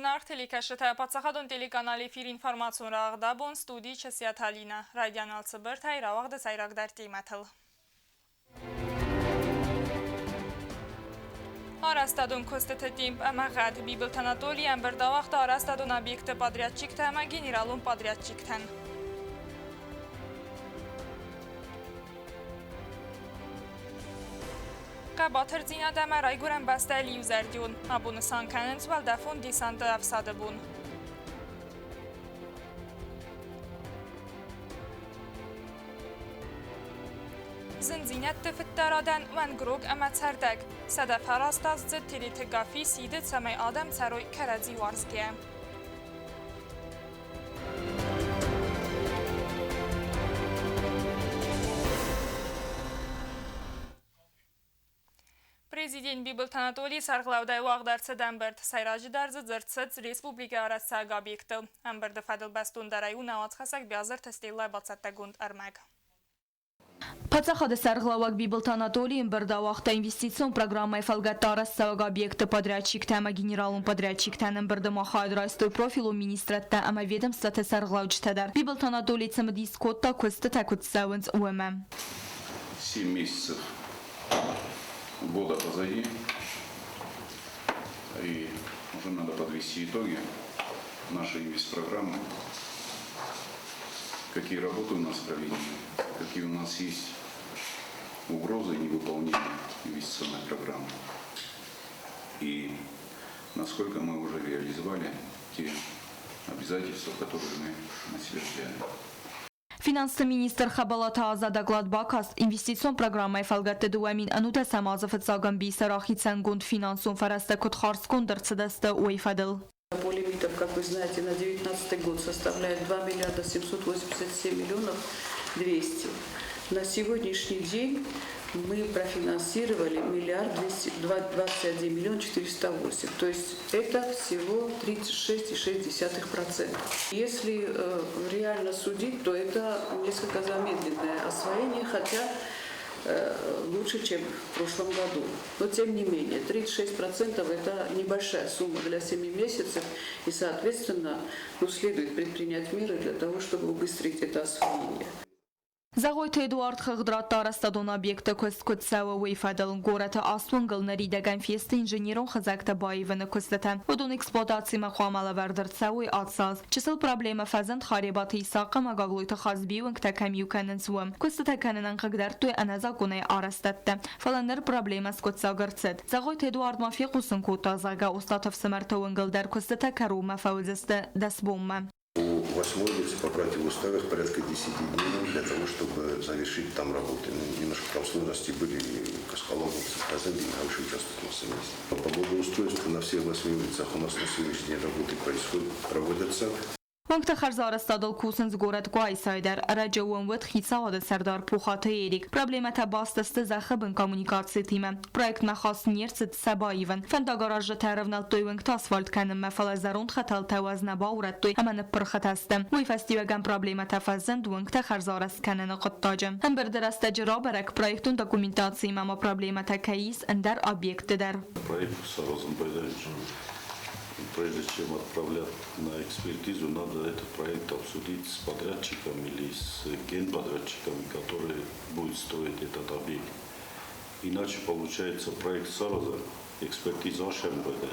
արտելիքաշտը պացախադոն տելիկանալի ֆիր ինվորմացուն ռաղդաբոն ստուդի չսիաթալինը, ռադյանալցը բրթայ ռավաղդը սայրագդար տիմաթլ։ Արաստադոն կոստեթը տիմպ əməğəd Biblt Anatoliy əmbırdavaqda Arastadon obyekti подрядчик təmə generalun подрядчик tən. Qəbatır zinədəmə rayqurən bəstəli yüzərdiyon, abunu sankənən çvəldəfon disantı əfsadı bun. Zınzinətdə fıttəradən vən qroq əmətərdəq, sədəf hərastaz zıd tiriti qafi sidi çəməy adəm çəroy kərədzi varzgiyə. Prezident Biblt Anatoliy sarğlavday vağdarçı dəmbird sayracı darzı zırtsıc Respublika arasaq obyekti. Əmbirdi fədil bəstun darayı nəvat xəsək biazır təstillay batsətdə qund ərmək. Пацахада сарглавак Biblt Anatoliy бирдавахта инвестицион программай фалгаттара саваг объекты подрядчик тема генералун подрядчик тенен бирдамаха адрайстой профилу министратта ама ведомствата сарглавчтадар. Biblt Anatoliy цамдис котта косты такут савынц уэме. 7 месяцев года позади, и уже надо подвести итоги нашей инвестпрограммы, какие работы у нас проведены, какие у нас есть угрозы невыполнения инвестиционной программы и насколько мы уже реализовали те обязательства, которые мы на себя взяли. Финансовый министр Хабалата Азада Бакас инвестицион программой фалгатте дуамин анута самазов цаган бисарахи цангунд финансовым фараста кутхарскун дырцедаста уйфадыл. По лимитам, как вы знаете, на 2019 год составляет 2 миллиарда 787 миллионов 200. На сегодняшний день мы профинансировали 1 миллиард 408. То есть это всего 36,6%. Если реально судить, то это несколько замедленное освоение, хотя лучше, чем в прошлом году. Но тем не менее, 36% это небольшая сумма для 7 месяцев, и, соответственно, следует предпринять меры для того, чтобы убыстрить это освоение. Зағойты Эдуард Хығдратта Арастадон объекта көз сәуі уйфадыл. Гораты асуыңғыл нәридеген фесті инженерон қызакта байывыны көздеті. Одон эксплуатации мақуамалы вәрдір сәуі атсаз. Чысыл проблема фәзінд харибаты исақы мағаглойты қазбиуын кітәкәм юкәнін суым. Көзді тәкәнінен қығдартуы әнәза гунай арастатты. Фаланыр проблема скотсағырцыд. Зағойты Эдуард мафия құсын көтазаға ұстатып сымартауыңғылдар көзді тәкәру мәфәуізісті дәсбомма. У 8 улицы по противоуставах порядка 10 дней для того, чтобы завершить там работы. Немножко там сложности были, Каскаловцы, Казанди, а еще участвуют на совместе. По благоустройству на всех 8 улицах у нас на сегодняшний день работы проводятся. وقت خرز آرستادل کوسنز گورد گوی سایدر رجع ونوت خیساد سردار پوخاته ایریک پروبلمت باستست زخبن کامونیکاسی تیمه پروژه مخاص نیرست سبایون فندگاراج ترونال تویونگ تاسفالت کنم مفعل زروند خطال توازن باورد توی همان پرخت استم وی فستیوگم پروبلمت فزند وقت خرز آرست کنن قطاجم هم بردرست جرا برک پروژه دکومنتاسی مما پروبلمت کیس اندر آبیکت در Прежде чем отправлять на экспертизу, надо этот проект обсудить с подрядчиком или с генподрядчиками, которые будут строить этот объект. Иначе получается проект сразу, экспертиза МВД,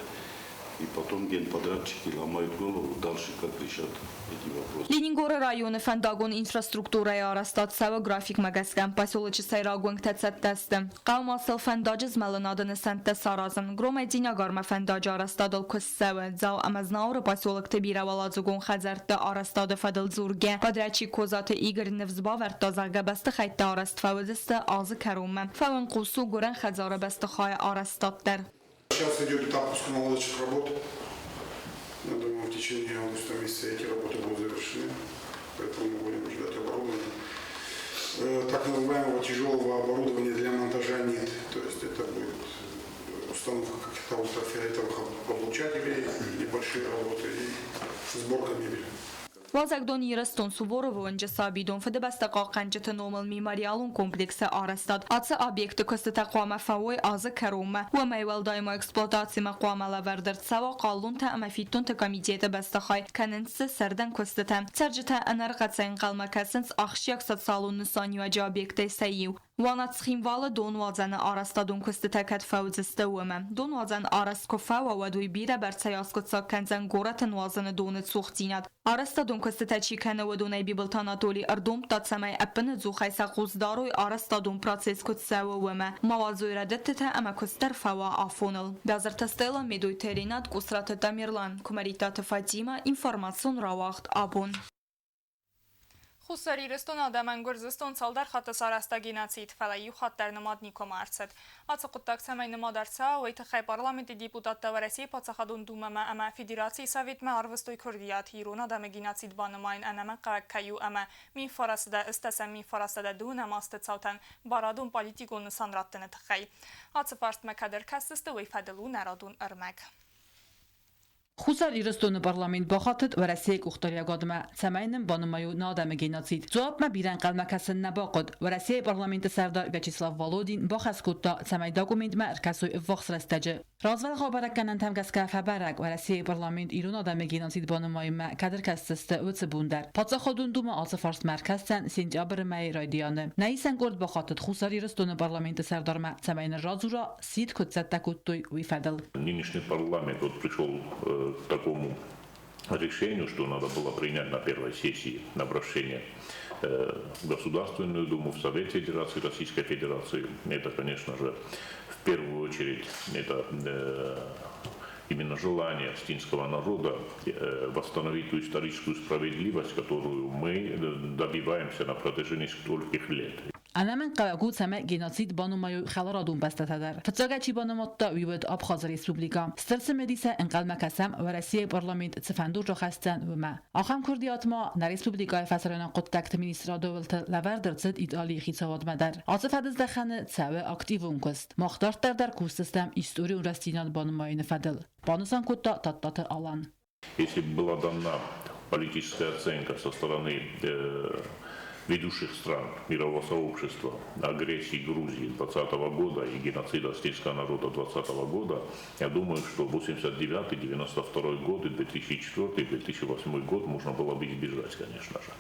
и потом генподрядчики ломают голову дальше, как решат эти вопросы. Ленингород районы фандагон инфраструктурой Арастат сава график магазган поселочи сайрагонг тецеттесты. Қаумасыл фандажыз малынадыны сәнтті саразын. Громадиня гарма фандажы Арастадыл көссәуі. Зау амазнауыры поселокты бираваладзугон хазарты Арастады фадыл зурге. Подрядчик козаты Игорь Невзба вәрттазарға бәсті қайтты Араст фәуізісті азы кәруме. Фәуін құлсу көрін хазары бәсті қай Арастаттар. Сейчас идет этап пусконаладочных работ. Я думаю, в течение августа месяца эти работы будут завершены. Поэтому мы будем ждать оборудования. Так называемого тяжелого оборудования для монтажа нет. То есть это будет установка каких-то ультрафиолетовых облучателей, небольшие работы и сборка мебели. Vazagdon Yiraston Suvorov önce sabidon fede bastaka qancıtı normal mimariyalun komplekse arastad. Atsa obyekti köstü taqvama favoy azı karoma ve meyvel daima eksploatasi maqvamala verdert sava qallun ta amafitun ta komiteti bastakhay kanensi serden köstütem. Sercita enerqatsayn qalmakasins axşiyak satsalun nusani ve obyekti sayiv. Wanatskhin vala donwazana arastadon köstü takat fawzistawama. Donwazan araskofa ve duy bira bertsayaskotsa kanzan goratan wazana donet suxtinat. Arastadon köstü taçikana ve donay bibiltan Anatoli Ardom tatsamay appana zuxay saquzdaroy arastadon proces kutsawama. Mawazoy radetta ama köster fawa afonal. Bazartastela medoy terinat kusrat Tamirlan. Kumaritat Fatima informasyon rawaqt abon. Խուսերի Իրստոն ադաման գորզստոն ցալդար խատս արաստագինացիտ ֆալայի խատտար նմադնի կոմարցետ ացը կուտակցամայ նմադարցա ու իթխայ պարլամենտի դիպուտատ տավարեսի պացախադուն դումամա ամա ֆեդերացիի սավետմա արվստոյ քորդիատ հիրոն ադամը գինացիտ բանումայն անամա կարակկայու ամա մին ֆարասդա ըստասա մին ֆարասդա դուն ամաստը ցավտան բարադուն պալիտիկոն սանրատտենը թխայ ացը պարստ մակադր կաստստը ու իֆադելու նարադուն ըրմակ Խուսար Իրստոնը պարլամենտ բախատըտ վրասիեք ուխտարյագադմա ծամայնն բանումայու նադամը գենացիտ ծոապմա բիրան կալմակասն նաբակոտ վրասիե պարլամենտը սարդար Վյաչեսլավ Վալոդին բախասկոտտա ծամայ դոկումենտմա արկասոյ վախսրաստաջը Razval xabarəkkanan təmqəskə fəbərək vərəsiyə parlament İran adamı genocid banımayımə kadr kəstəstə ötsə bundar. Patsaxodun duma alsı fars mərkəzsən sentyabr məyi raydiyanı. Nəyisən qord baxatıd xusar Иростonu парламента сардарма цамайна разура сид көтсәттә көттөй уйфадыл. Нынешний парламент пришел к такому решению, что надо было принять на первой сессии на обращение в Государственную Думу, в Совет Федерации, Российской Федерации. Это, конечно же, в первую очередь, это именно желание астинского народа восстановить ту историческую справедливость, которую мы добиваемся на протяжении стольких лет. Anamın qavaqu səmə genocid banımayı xəlaradun bəstətədər. Fıtsaqəçi banımatda üyvəd Abxaz Respublika. Stırsı medisə enqalmə kəsəm və Rəsiyə parlament цифанdur joxəstən vəmə. Axam Kurdiyatma na Respublikaya fəsərənə qottakt ministra dövlətə ləvərdərcid idali xitsavad mədər. Azı fədizdə çəvə aktivun qıst. Maxtartlar dar kustsistəm istoriyon rəstinat banımayını fədil. Banısan qotta tattatı alan. Если бы была дана политическая оценка со стороны ведущих стран мирового сообщества агрессии Грузии 2020 года и геноцида астинского народа 2020 года, я думаю, что 89, 92 год и 2004, 2008 год можно было бы избежать, конечно же.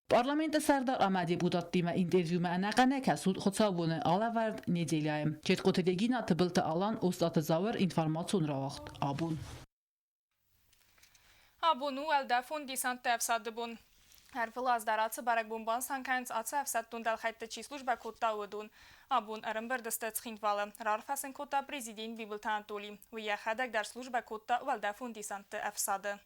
Parlamentə sərdar ama deputatlıma intervyuma anaqana kasud xotsabunu alavard nedelayım. Çetqotedegina tıbıltı alan ostatı zavır informasyon ravaqt. Abun. Abunu əldəfun disant təfsadı bun. Hər vılazdaratı baraq bunban sankayınc atı əfsəddun dəlxəytdə çislujbə kodda udun. Abun ərəmbərdəstə çıxintvalı. Rarfəsin kodda prezident Bibiltan Anatoli. Və yaxədək dar slujbə kodda əldəfun disantı əfsadı.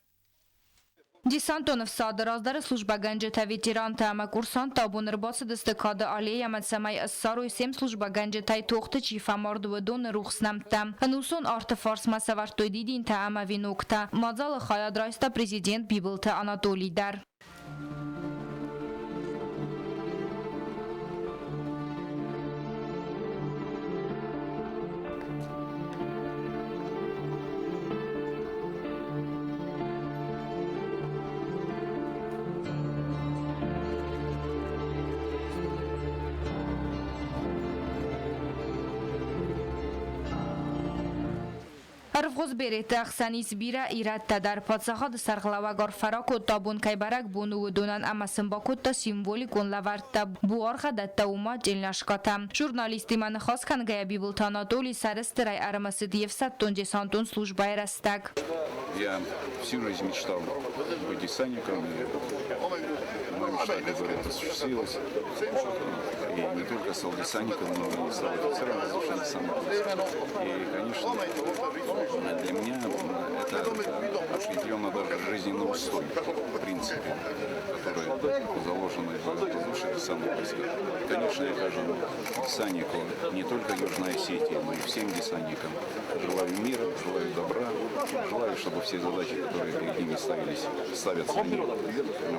Десантонов сады раздары служба ганджета ветеранта ама курсанта абун рбасы дыстыкады алея мадсамай ассаруй сем служба ганджетай тоқты чифа мардвыдон рухснамта. Анусон арты фарс масавартой дидинта ама винокта. Мадзалы хаядрайста президент Библта Анатолий дар. Арвғыз береті ақсанис бира иратта дар падсахад сарғлавагар фаракот табун кайбарак буну удунан амасын бакутта символик он лавартта бу архадатта ума jelnashkata. Журналисти маны хаскан гая Библтан Анатолий сарыстырай армасы девсаттон десантон службай растак. Я всю жизнь мечтал быть десантником, и моя мечта, как говорят, осуществилась. И не только стал десантником, но и стал офицером воздушной десантной. И, конечно, для меня это определенно даже жизненный устой, в принципе, который заложен в воздушной десантной войске. Конечно, я каждому десантнику, не только Южной Осетии, но и всем десантникам желаю мира, желаю добра, желаю, чтобы все задачи, которые перед ними ставятся,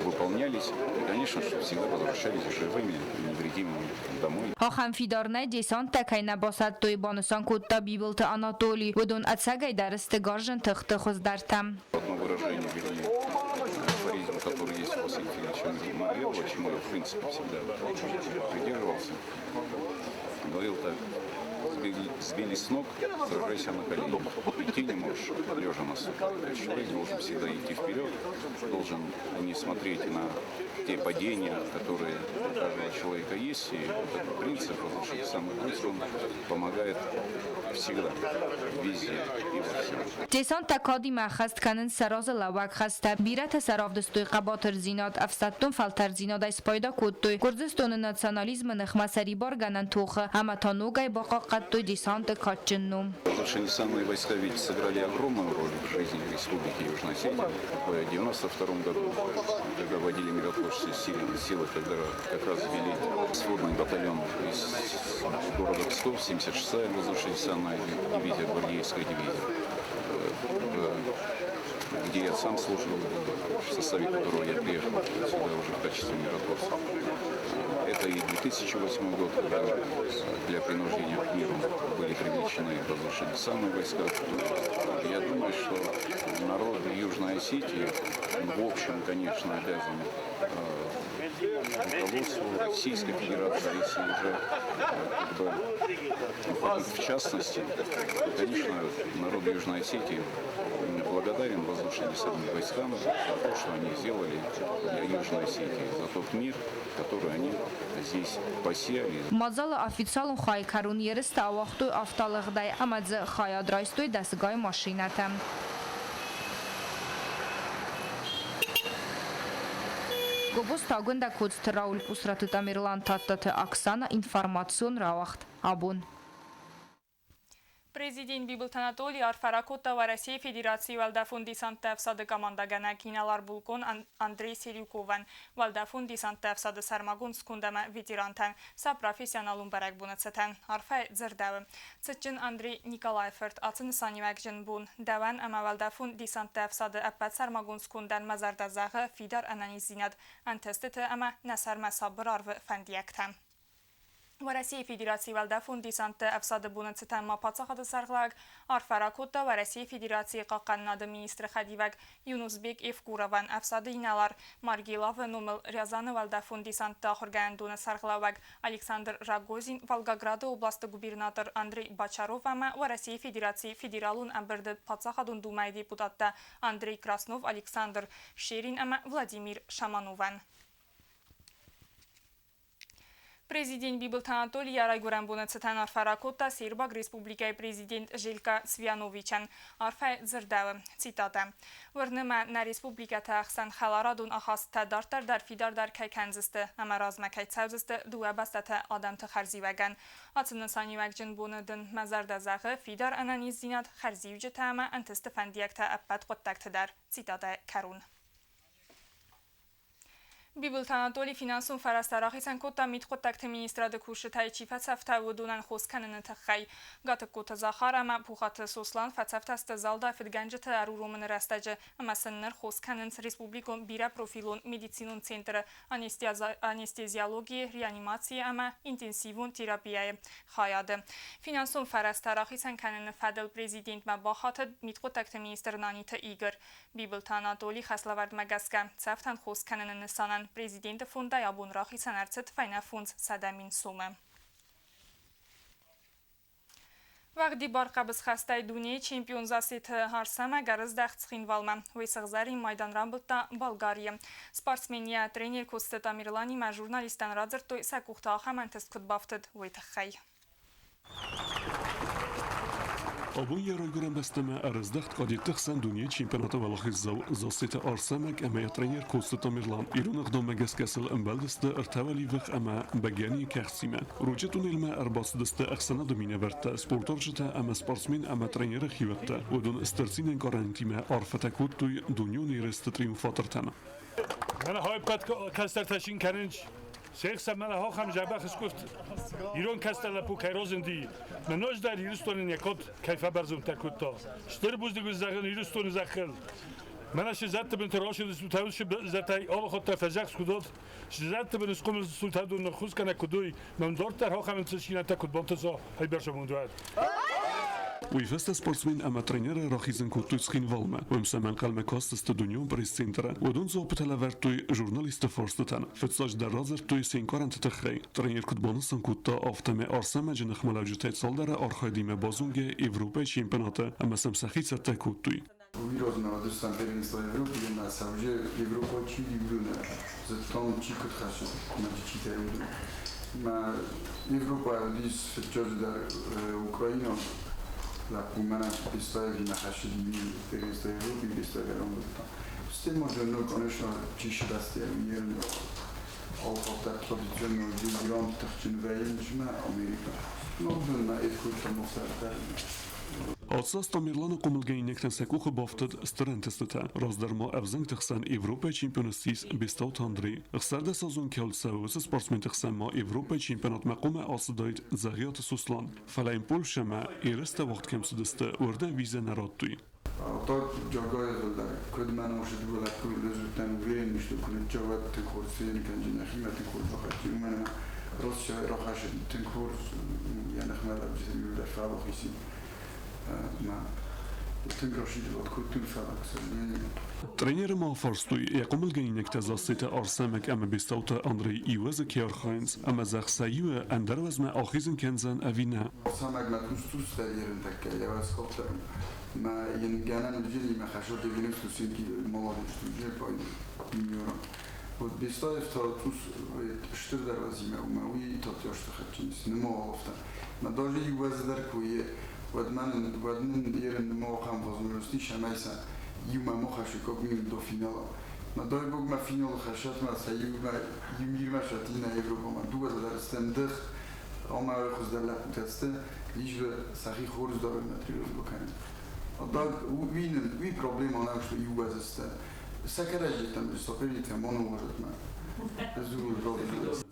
выполнялись. И, конечно, чтобы всегда возвращались живыми, невредимыми домой. Ахам фидарнай десант такайна басат той банусан кутта Библта Анатолий. Удон отсагай дарысты гаржен тыхты хуздартам. Одно выражение, вернее, афоризм, который есть у Василия Федоровича Марьелова, чему я, в принципе, всегда придерживался, говорил так: сбили с ног, сражайся на колени. Идти не можешь, лежа на суде. Человек должен всегда идти вперед, должен не смотреть на те падения, которые у каждого человека есть. И этот принцип, разрушить самый быстрый, он помогает всегда, везде и во всем. جسان تکادی مخست کنن سراز لوک خسته بیرت سراف دستوی قباتر زیناد افستون فلتر زیناد ای سپایدا کودتوی گرزستون ناسیونالیزم نخمه سریبار گنن توخه اما تا نوگای باقا قدتوی دسانت کاتجنوم. Самые войска ведь сыграли огромную роль в жизни Республики Южная Осетия. В 1992 году, когда вводили миротворческие силы, когда как раз ввели сводный батальон из города Псков, 76-я воздушно-десантная дивизия, гвардейская дивизия, где я сам служил, в составе которого я приехал сюда уже в качестве миротворца. Это и 2008 год, когда для принуждения к миру были привлечены воздушно-десантные войска. Я думаю, что народ Южной Осетии, в общем, конечно, обязан руководству Российской Федерации, если уже в частности, конечно, народ Южной Осетии благодарен воздушно-десантным войскам за то, что они сделали для Южной Осетии, за тот мир, который они здесь посеяли. مازال افیسالون خواهی کرون یرست آواختوی افتالغ دای امدز خواهد رایستوی دستگاه ماشینتم. Գոբոս տագունդա կոց Ռաուլ Պուսրատը Տամիրլան Տատտը Оксана информацион равахт абун. Президент Бибилт Анатолий Арфаракота в России Федерации Валдафун Десанта в сады командагана Киналар Булкон Андрей Серюкован Валдафун Десанта в сады Сармагун Скундама ветерантан са профессионалун барак бунацетан Арфа Зердавы Цитчин Андрей Николаеверт Ацин Санивакжин Бун Даван Ама Валдафун Десанта в сады Аппат Сармагун Скундан Мазардазага Фидар Ананизинад Антестете Ама Насарма Сабр Арвы Фандиактам. В России Федерации Валдафун Десанта Афсады Бунацетан Мапацахада Сарглаг, Арфаракота в России Федерации Каканнада министра Хадивак, Юнусбек Евкурован Афсады Иналар, Маргилава Нумел Рязаны Валдафун Десанта Хоргандуна Сарглавак, Александр Рагозин, Волгограда области губернатор Андрей Бачаров Ама, в России Федерации Федералун Амберды Пацахадун Думай депутата Андрей Краснов, Александр Шерин Ама, Владимир Шаманован. Президент Бибилт Анатолий Ярайгуран Бунацетан Арфаракота Сербаг Республикай президент Желка Свяновичан Арфа Зердавы. Цитата. Варнема на республиката Ахсан Халарадун Ахаста Дартар дар Фидар дар Кайканзисты, ама размакай цавзисты дуа бастата адам тахарзиваган. Ацын санивагжин бунадын Мазардазағы Фидар Ананизинат Харзивжита ама антистефандиякта аппат qottaqtidar. Цитата Карун. Бибилт Анатолий финансун фарастарахисан кота митқоттакт министрады кушытай чифа цафта удунан хосканын тахай. Гаты кота захарама пухаты сослан фацафтаста залда фидганжыты арурумын растажы. Амасынныр хосканын республикон бира профилон медицинун центры анестезиологии, реанимации ама интенсивун терапияй хаяды. Финансун фарастарахисан канын фадл президент мабахаты митқоттакт министр Нанита Игор. Бибилт Анатолий хаславард магаска цафтан хосканын нысанан Президента фонда ябун рахи санарцет файна фонд садамин суме. Вағди барқабыз хастай дуния чемпион засет харсама гарыз дахцхин валма. Вейсағзари майдан рамбылта Болгария. Спортсмения тренер Костет Амирлани ма журналистан радзыртой сакухта ахамантест кудбафтыд вейтахай. Abun yarayguran besteme arızdaxt qadi tıxsan dünya çempionatı valaxizzav zasita arsamak ama trener Kostet Amirlan İranıq domagaskasıl ımbaldısda ırtavali vıq ama bagani kaxsima. Rucetun ilma arbasdısda axsana domine verta sportovcıta ama sportsmen ama treneri xivaqta udun istersinen garantima arfatakuttuy dunyoni rest triumfatortana. Mana hayqat kastartashin karinch Seyxsa mana hoxam jabaxis kuft İran kastala pu kayrozindi. Menoj dar Yunustonun yakot kayfa barzum takutta. Shtir buzdigu zagın Yunuston zakhil. Mana shizat bin tarashi sultavus zatay al khot tafazax kudot. Shizat bin squm sultadun khus kana kudoy. Memdortar hoxam tsishina takut bontazo haybersha munduat. ويفست سبورتسمين أما ترينير راخيزن كوتو سخين فالما ومسمن قلم كاستست دنيو بريس سنتر ودون زو بتلافرتوي جورناليست فورستتن فتساج در رازر توي سينكارن تتخي ترينير كوتبونسن كوتا افتم ارسم جنخ ملاجتيت سالدر ارخاديم بازونج Европа чемпионата, ама съм сахица текутуй. Výrozná dostan prvенство Европы на самом деле Европа чили блюна за том чикот хаша на чите на Европа лис фетчоз да Украина la pumana pistoia na haша di первенство Европы pistoia ромбата. Ste може no конечно чише расте мирно алфавта традиционно диграм тахчин ваенжма Америка. Но на это там оставляю. Отсас Тамирлана комилгейнектен секуха бофтад сторентестата раздарма авзанг тахсан Европа чемпионстис бистаут Андрей. Хсарда сезон келсаус спортсмен тахсан ма Европа чемпионат мaquma асдайт загият суслан. Фалаим Польшама иреста вақт кемсудста урда виза народтуй. Тот джагой да кодман может было результат уверен, что ключевой ты курс не канжина хима ты курс бахати у меня Россия рахаш ты курс я нахмала бзил да фабо хиси ما تنقرشي دلوقتي كنت الفرق سلمي ترينير ما فرستوي يقوم الجينك تزاسيت أرسامك أما بيستوتا أندري إيواز كيار خاينز أما زخ سايوه أندروز ما آخيزن كنزن أفينا أرسامك ما تنستوس تغييرن تكا يواز كوبتر ما ينجانا نبجلي ما خشوت يغنف تسينكي مولادش تجي باين مليورا بيستوي فتاتوس اشتر دروازيما وماوي تاتياش تخطينس نمو ألفتا ما داجي يواز دركوية ودمن يرن موقعم возможности шамайса юма мохашу когмил до финала. На дай бог ма финал хашат ма саюма юмирма шатина Европа ма дуга да стендер ама хуздала тесте лишь сахи хорз да материал бокан. А да ви проблема на что юга заста. Сакараҗи там стопели там оно может ма.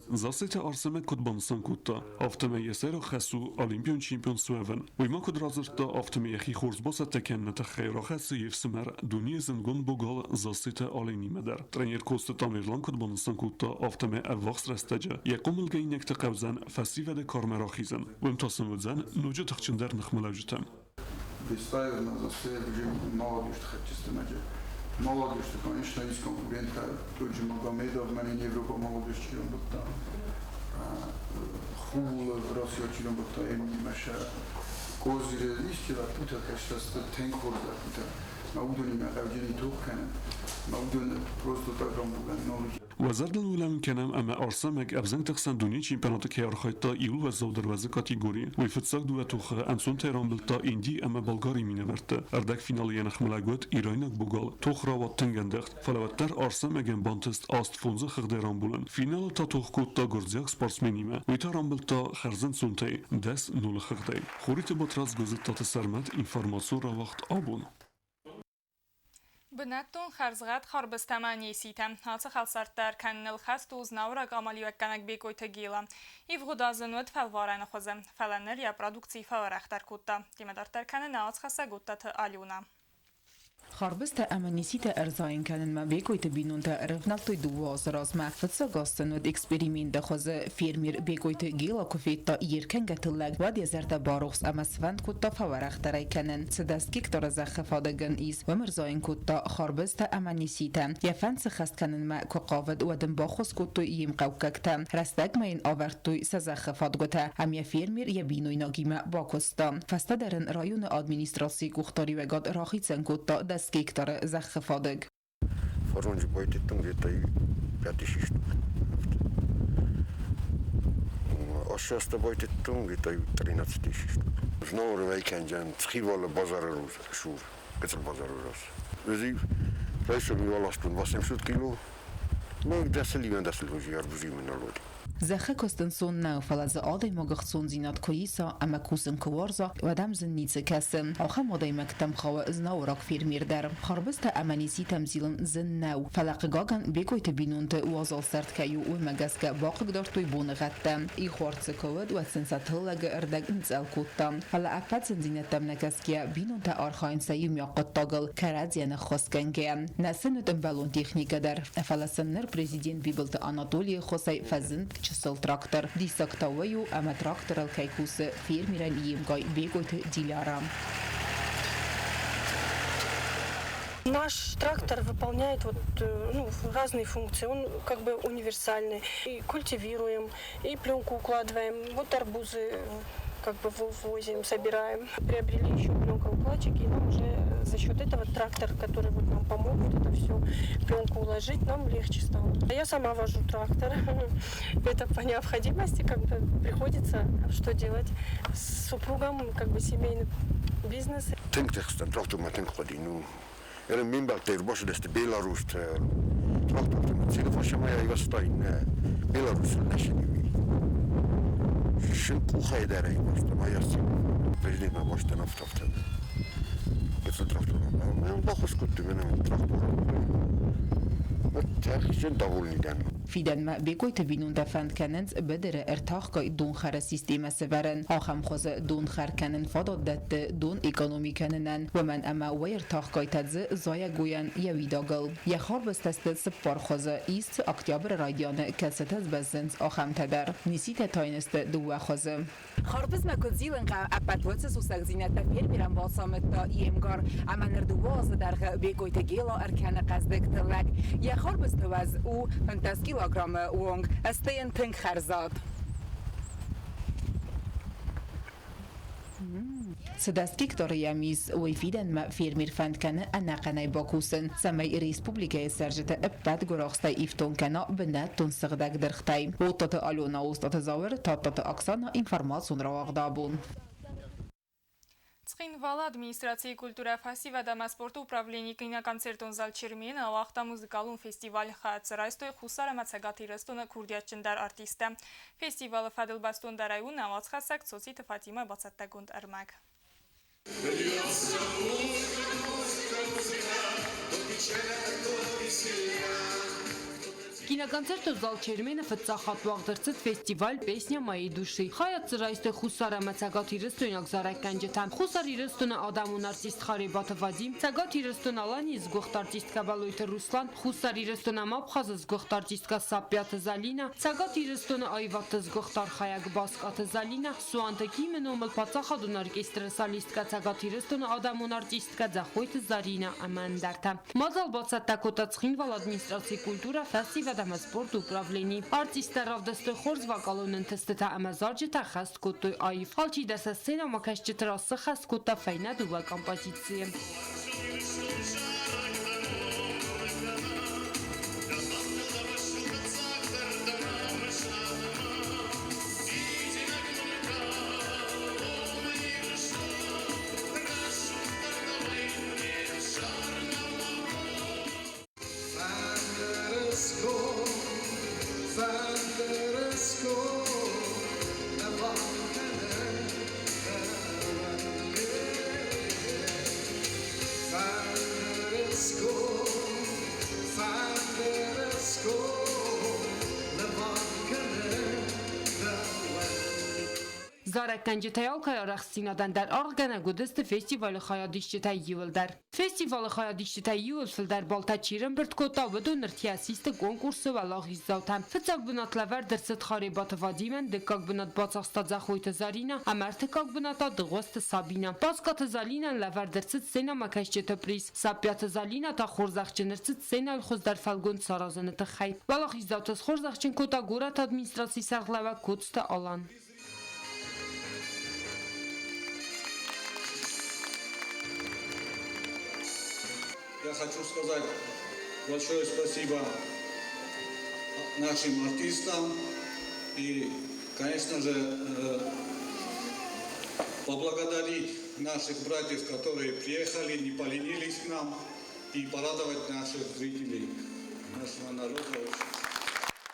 Засите Арсеме Кутбансан Кутта, автоме Есеро Хасу, Олимпион чемпион Суевен. Уйма Кудразерта автоме Яхи Хорсбоса Текеннета Хейро Хаси Евсемер, Дуния Зенгон Богал, засите Олени Медер. Тренер Коста Тамирлан Кутбансан Кутта, автоме Аввахс Растеджа, Яком Илгейнек Текавзан, Фасиведе Кармера Хизен. Уимтасен Вудзан, Нуджа Тахчендер Нахмалавжитем. Бестаев на засте, молодежь Тахчестемаджа. Молодежь, конечно, есть конкурентка, тот же Магомедов, в мене Европа молодежь чемпионата. Хул в России чемпионата, Эмни Маша, Козире, истила, пута, конечно, тенкорда, пута. Маудони махавджини тухкана, маудон просто так рамбуган, нолги. وزارت الولام کنم اما آرسامک افزن تقسن دنیا چمپیونات که ارخایتا ایول و زودر وزه کاتیگوری و فتساق دو توخ انسون تهران بلتا ایندی اما بلغاری مینورته اردک فینالی نخملاگوت ایرانک بوگال توخ راوات تنگندخت فلوتر آرسامکن بانتست آست فونزه خغدران بولن فینال تا توخ کود تا گرزیاک سپارسمنیمه و ایتاران بلتا خرزن سونتی دست نول خغدی خوریت بطراز گزید تا تسرمت اینفارماسون را وقت آبون بناتون خرزغات خربستمانی سیتم هات خالصارتر کنل خست و زناورا قامالی و کنک بیکوی تگیلا ایو دازنود فلوارن خوزم فلنر یا پرودکسی فورختر کوتا دیمدارتر کنن ناز خسته گوتا تا آلیونا خربست امنیسیت ارزاین کنن ما بیکوی تبینون تا رفنالتوی دواز راز ما فتسا گاستنود اکسپریمین دخوز فیرمیر بیکوی تگیلا کفید تا ایرکن گتلگ و دیزرد باروخس اما سفند کوتا فورخترای کنن سدستکیک تا رزخ فادگن ایز و مرزاین کوتا خربست امنیسیتم یا فنس خست کنن ما کقاود و دن باخوز کوتو ایم قوککتم رستگ ما این آورتوی سزخ فادگوتا هم یا فیرمیر یا بینوی ناگیم باکستا فستا درن رایون ادمینیستراسی گوختاری و گاد راخیتسن کوتا دستگیک داره زخ فادگ. Форунжи бойтеттің где-то 5-6 штук. Ошаста бойтеттің где-то 13 тысяч штук. Знову вейкенджан схивала базара руз, шур, кецел базара руз. Вези, рейсом валастун 800 кило. Ну, 10 ливен 10 лужи, арбузиме на лоди. زخه کستنسون نو فلز آدای مگخصون زینات کویسا اما کوسن کوارزا و دمزن نیچه کسن آخه مادای مکتم خواه زناو راک فیرمیر در خربست امنیسی تمزیلن زن نو فلق گاگن بیکوی تبینون تا وازال سرد کیو و مگس که باقق دار توی بون غتم ای خوارد سکود و سنسات هلگ اردگ انزال کودتم فلا افت زنزینتم نکس که بینون تا آرخاین سیو میاقت تاگل کرازیان خسکن که نسند امبالون تکنیک در فلا سنر پریزیدین بیبلت آناتولی خسای فزند çısıl traktor. Disak tavayu ama traktoral kaykusu fermiren yemgay begoyte dilaram. Наш трактор выполняет разные функции. Он как бы универсальный. И культивируем, и пленку укладываем. Вот арбузы как бы вывозим, собираем. Приобрели еще пленкоукладчики, и нам уже за счет этого трактор, который вот нам помог вот это все пленку уложить, нам легче стало. А я сама вожу трактор. Это по необходимости, когда приходится что делать с супругом, как бы семейный бизнес. Era minbalteer bosdeste Belarust tractorten telefon ma igastain Belarus nationimi. Shinku khaydara basta ma yasi president basta naftaftan. Это трактор. Мы плохо скутываем трактор. Sen davulni den. Fiden ma begoyte binunda fand kennens bedere ertachka don khara sistema severen acham khoze don khar kennen fadodat don ekonomi kennen و من اما وير تاخكاي تز زايا گوين يويداگل يخار بستست سپار خوزه ایست اکتیابر رادیان کستز بزنز آخم تدر نیسیت تاینست دو خوزه خاربز مکد زیلن قا اپاتوتس سوسق زینت تفیر میرم باسامت تا ایمگار اما نردواز در بیگویت گیلا ارکان قصدک تلک يخار بستوز او 5 کیلوگرم وونگ استین تنگ خرزاد سدستيك دورياميز ويفيدن ما فيرمير فاند كان أنا قناي باكوسن سمي ريسبوبليكا سرجة أبتاد غراخستاي إفتون كان بنات تنسغدك درختاي وطت ألونا وسط زاور تطت أقصانا إنفرماسيون رواق دابون Цխինվալ адմինիստրացիայի կուլտուրա ֆասիվա դամասպորտը ուպրավլենի կինական ծերտոն զալչիրմին ալախտա մուզիկալուն ֆեստիվալ խացր այստոյ խուսարը մացագատի ռստոնը կուրդյաց ճնդար արտիստը ֆեստիվալը ֆադել բաստոն դարայուն նավաց խասակ ծոցի տվատիմը բացատագունդ ըրմակ Киноконцерт зал Чермена фцахат вагдырцыт фестиваль песня моей души. Хаят црайсты хусара мацагат ирыстойнак зарак канжетам. Хусар ирыстона адамун артист Харибата Вадим. Цагат ирыстон алани изгохт артистка Балойта Руслан. Хусар ирыстона мабхаз изгохт артистка Сапята Залина. Цагат ирыстона айват изгохт архаяк Баската Залина. Суанта кименомл пацахадун оркестр солистка цагат ирыстона адамун артистка Захойта Зарина Амандарта. Мазал бацаттакота цхинвал администрации культура фестиваль спорту управление. Артисты равдостой хорз вокалон интестета амазарджета хаст котой айф. Халчи даса сцена макашчи трассы хаст кота файна дува композиции. Zarəkəncətəyal kayaraqsinadan dar arğana qudusты фестивалі xayadişçitəy yıvıldar. Festivalı xayadişçitəy yıvılfıldar balta çirin bir tkota vıdonır tiyasistı konkursu və lağizavtam. Fıtsaq bınatla verdırsit Xaribatı Vadimən, dıkkaq bınat batsaqsta Zaxoyta Zarina, əmərtıqaq bınata dığvastı Sabina. Baskatı Zalinən lə verdırsit sena makəşçetə priz. Sapyatı Zalina ta xorzaqçınırsit sena əlxuzdar falgund sarazınıtı xayb. Və lağizavtız xorzaqçın kota qorat administrasi sərğləvə kodstı alan. Я хочу сказать большое спасибо нашим артистам и, конечно же, поблагодарить наших братьев, которые приехали, не поленились к нам, и порадовать наших зрителей, нашего народа.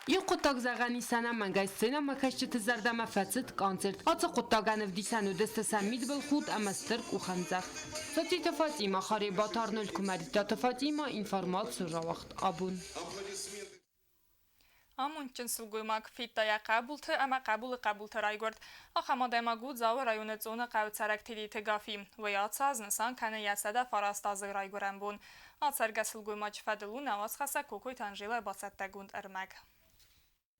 Юқуттаг зағани сана мангай сцена макашчыты зардама фацит концерт. Ацы қуттаганов дисану дестасан мидбыл худ амастырк уханзақ. Сотита Фатима Харибат Арнольд Кумаритата Фатима информацию равахт абун. Ամուն չնսուգույմակ ֆիտտայա կաբուլթը ամա կաբուլը ռայգորդ ախամադայմագու ձավը ռայոնը ծոնը կայուցարակտիրի թգաֆի վայացած նսան կանը յասադա վարաստազը ռայգորամբուն ացարգասլգույմաչ վադլու նավաց խասա կոկոյ թանժիլը բացատտագունդ ըրմակ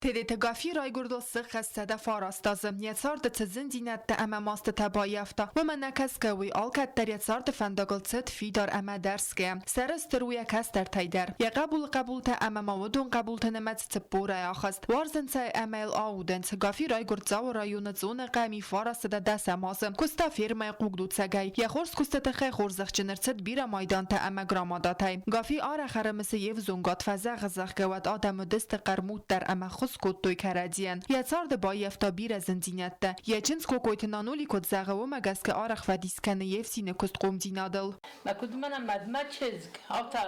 تدت گافی رای گرد سخ استده فارستازم یسارد تزندینت ده اما ماست تبایفتا و من نکس که وی آلکت در یسارد فندگل تد فی دار اما درس که سرستر وی کس در تایدر یا قبول تا اما مودون قبول تنمت تبوره آخست وارزن تا امایل آودن گافی رای گرد زاو رایون زون قامی فارستده دست امازم کستا فیرمای قوگدود سگای یا خورس کستا خی خورزخ جنرتد بیرا مایدان تا اما گراماداتای گافی آره خرمس یف زونگات فزغ زخ گود آدم دست قرمود در اما کوتوی کردین یا سارد با یفتا بیر زندینت ده یا چنس کوکویت نانولی کد زغه و مگس که آرخ و دیسکن یفسین کست قوم دینادل ما کد منم مدمت چزگ آتا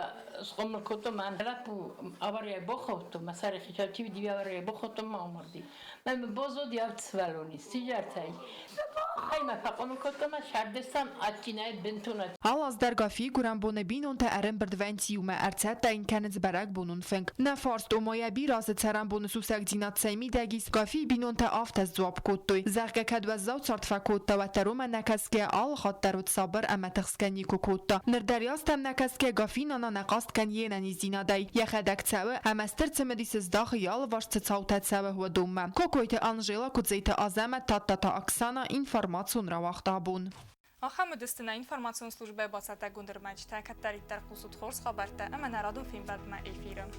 سقم کتو من رپو آوری بخوتو مسار خیچاتی دیوی آوری بخوتو ما آمردی من بازو دیافت سوالونی سیجارتای خیمه فقام کتو ما شردستم اتینایت بنتونت حال از در گافی گرم بونه بینون تا ارم بردوینتی و ما ارتد تا این کنز برگ بونون فنگ نفارست و مایا بی رازت سرم بونه سوسک دینات سیمی دگیس گافی بینون تا آفت از زواب کتوی زرگه کد و زود سارت فکوتا و تروم نکس که آل خود درود صابر اما تخسکنی کتا نردریاستم نکس که گافی نانا نقاست کن یه ننیز دینادای یخ دک تسوه هم استرت مدیس داخل یال وارست تساوت تسوه و دومه کوکویت آنژیلا کدزیت آزمه تا اکسانا اینفرماسیون را وقتابون آخه مدستنا اینفرماسیون службе басата гундермачта каттариттар қусуд хорс хабарта ама нараду фим бад ма эфирам